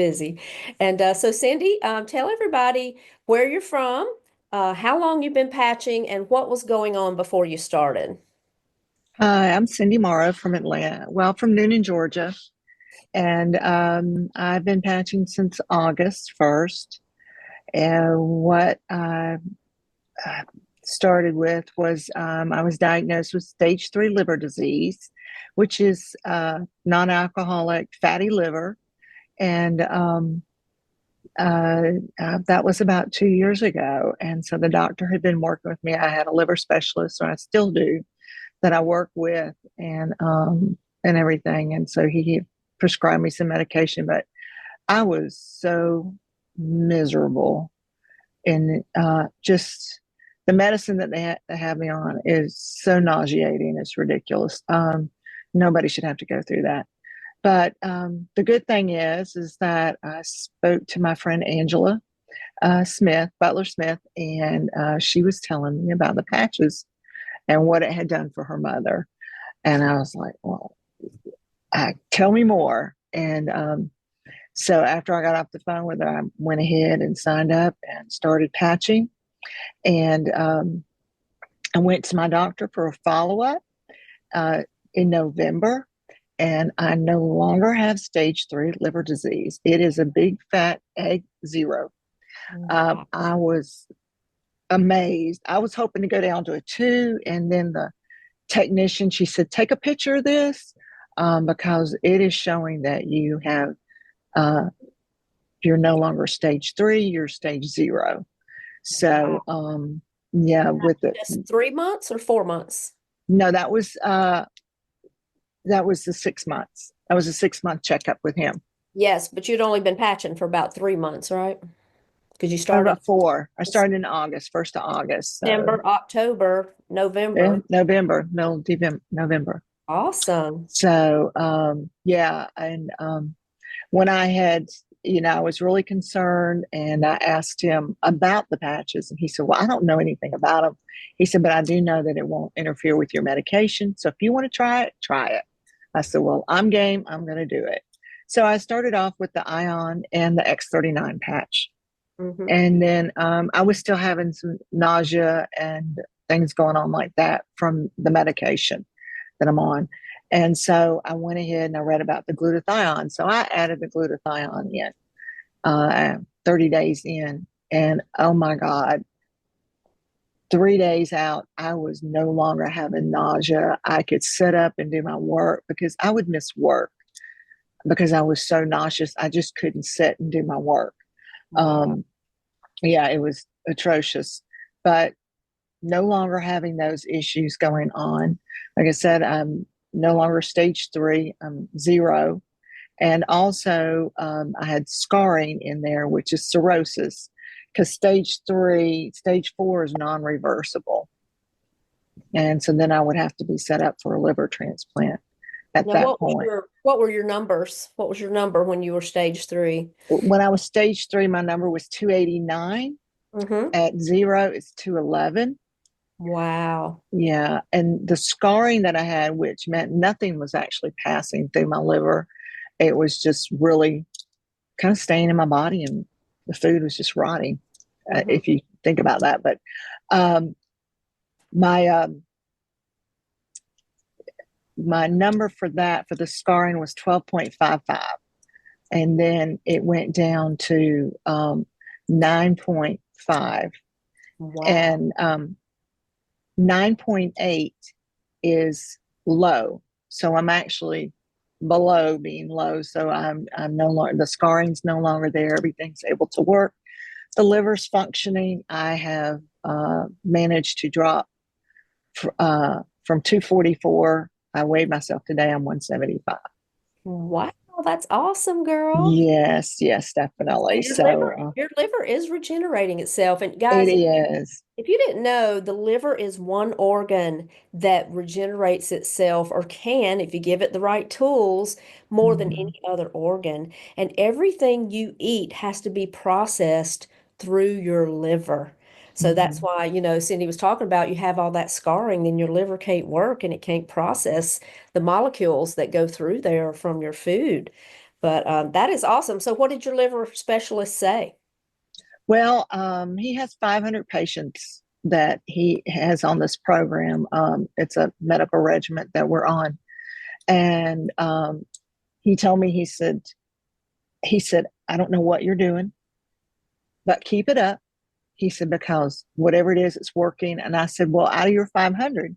busy. And so, Cindy, tell everybody where you're from, how long you've been patching, and what was going on before you started. Hi, I'm Cindy Morrow from Atlanta, well, from Noonan, Georgia. And I've been patching since August 1st. And what I uh, started with was I was diagnosed with stage 3 liver disease, which is non-alcoholic fatty liver. And that was about 2 years ago. And so the doctor had been working with me. I had a liver specialist, or I still do, that I work with and everything. And so he prescribed me some medication, but I was so miserable. And just the medicine that they have me on is so nauseating. It's ridiculous. Nobody should have to go through that. But the good thing is that I spoke to my friend Angela Smith, Butler Smith, and she was telling me about the patches and what it had done for her mother. And I was like, well, tell me more. And so after I got off the phone with her, I went ahead and signed up and started patching. And I went to my doctor for a follow up uh, in November. And I no longer have stage 3 liver disease. It is a big fat egg zero. Wow. I was amazed. I was hoping to go down to a 2, and then the technician, she said, take a picture of this because it is showing that uh, you're no longer stage 3, you're stage 0. So Wow. yeah, with it. Just 3 months or 4 months? No, that was the 6 months. That was a 6 month checkup with him. Yes, but you'd only been patching for about 3 months, right? Because you started About 4. I started in August, 1st of August. So September, October, yeah, November. November, middle of November. Awesome. So yeah, and when I had, I was really concerned, and I asked him about the patches, and he said, well, I don't know anything about them. He said, but I do know that it won't interfere with your medication. So if you want to try it, try it. I said, well, I'm game. I'm going to do it. So I started off with the Ion and the X39 patch. Hmm. And then I was still having some nausea and things going on like that from the medication that I'm on. And so I went ahead and I read about the glutathione. So I added the glutathione in 30 days in. And oh my God, 3 days out, I was no longer having nausea. I could sit up and do my work because I would miss work because I was so nauseous. I just couldn't sit and do my work. Wow. Um, yeah, it was atrocious. But no longer having those issues going on. Like I said, I'm no longer stage 3, I'm 0. And also, I had scarring in there, which is cirrhosis, because stage 4 is non reversible. And so then I would have to be set up for a liver transplant at Now, that point. what were your numbers? What was your number when you were stage 3? When I was stage 3, my number was 289. Mm-hmm. At 0, it's 211. Wow. Yeah. And the scarring that I had, which meant nothing was actually passing through my liver, it was just really kind of staying in my body, and the food was just rotting, Mm-hmm. if you think about that. But um, my my number for that, for the scarring, was 12.55. And then it went down to 9.5. Wow. And 9.8 is low. So I'm actually below being low. So I'm no longer, the scarring's no longer there. Everything's able to work. The liver's functioning. I have managed to drop from 244. I weighed myself today. I'm 175. Wow. That's awesome, girl. Yes, yes, So definitely. your So liver is regenerating itself. And it guys, is. if you didn't know, the liver is one organ that regenerates itself or can, if you give it the right tools, more than Mhm. any other organ. And everything you eat has to be processed through your liver. So that's Mhm. why, Cindy was talking about you have all that scarring, then your liver can't work and it can't process the molecules that go through there from your food. But that is awesome. So what did your liver specialist say? Well, he has 500 patients that he has on this program. It's a medical regimen that we're on. And he told me, he said, I don't know what you're doing, but keep it up. He said, because whatever it is, it's working. And I said, well, out of your 500,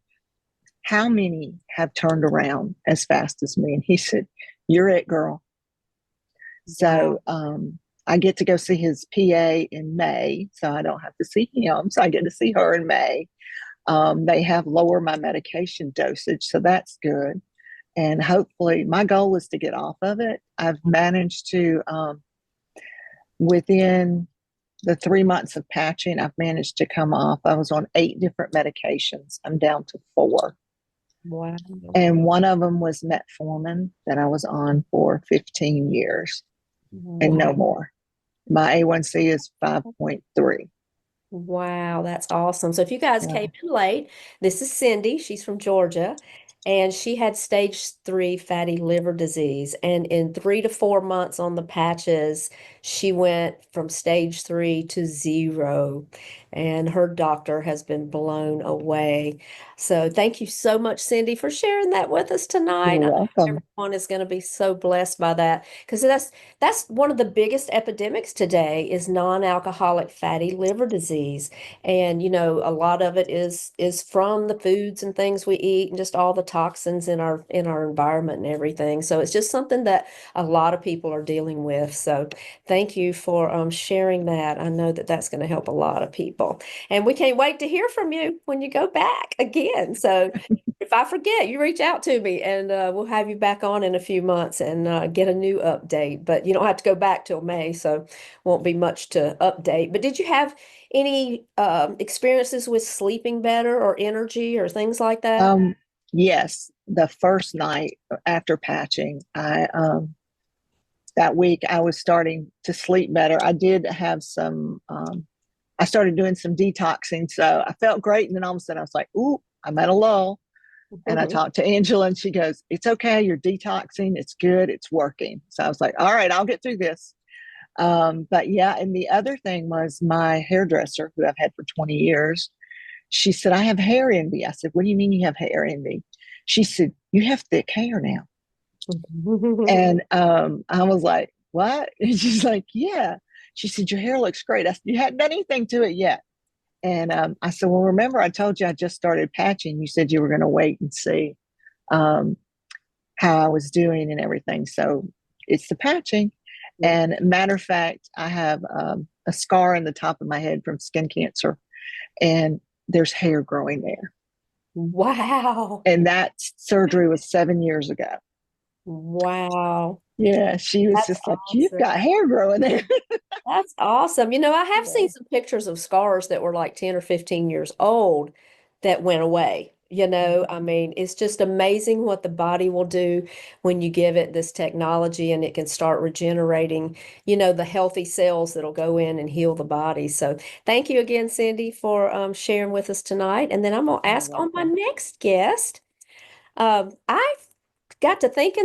how many have turned around as fast as me? And he said, you're it, girl. Wow. So I get to go see his PA in May. So I don't have to see him. So I get to see her in May. They have lower my medication dosage. So that's good. And hopefully, my goal is to get off of it. I've managed to, within the 3 months of patching, I've managed to come off. I was on 8 different medications. I'm down to 4. Wow. And one of them was metformin that I was on for 15 years and no Wow. more. My A1C is 5.3. Wow, that's awesome. So if you guys Yeah. came in late, this is Cindy. She's from Georgia, and she had stage 3 fatty liver disease. And in 3 to 4 months on the patches, she went from stage 3 to 0. And her doctor has been blown away. So thank you so much, Cindy, for sharing that with us tonight. You're I know welcome. everyone is going to be so blessed by that because that's one of the biggest epidemics today is non-alcoholic fatty liver disease. And a lot of it is from the foods and things we eat and just all the toxins in our environment and everything. So it's just something that a lot of people are dealing with. So thank you for sharing that. I know that that's going to help a lot of people. And we can't wait to hear from you when you go back again. So if I forget, you reach out to me and we'll have you back on in a few months and get a new update. But you don't have to go back till May, so won't be much to update. But did you have any experiences with sleeping better or energy or things like that? Um, yes, the first night after patching, I that week I was starting to sleep better. I did have some. I started doing some detoxing, so I felt great. And then all of a sudden, I was like, "Ooh, I'm at a lull." And I talked to Angela, and she goes, "It's okay. You're detoxing. It's good. It's working." So I was like, "All right, I'll get through this." But yeah, and the other thing was my hairdresser, who I've had for 20 years. She said, "I have hair envy." I said, "What do you mean you have hair envy?" She said, "You have thick hair now." And I was like, "What?" And she's like, "Yeah." She said, "Your hair looks great." I said, "You hadn't done anything to it yet." And I said, "Well, remember, I told you I just started patching. You said you were going to wait and see um, how I was doing and everything." So it's the patching. And matter of fact, I have a scar in the top of my head from skin cancer, and there's hair growing there. Wow. And that surgery was 7 years ago. Wow. Yeah, she was That's just like, "You've awesome. got hair growing there." That's awesome. I have Yeah. seen some pictures of scars that were like 10 or 15 years old that went away. I mean, it's just amazing what the body will do when you give it this technology and it can start regenerating, the healthy cells that'll go in and heal the body. So thank you again, Cindy, for sharing with us tonight. And then I'm going to You're ask on my welcome. next guest. I got to thinking.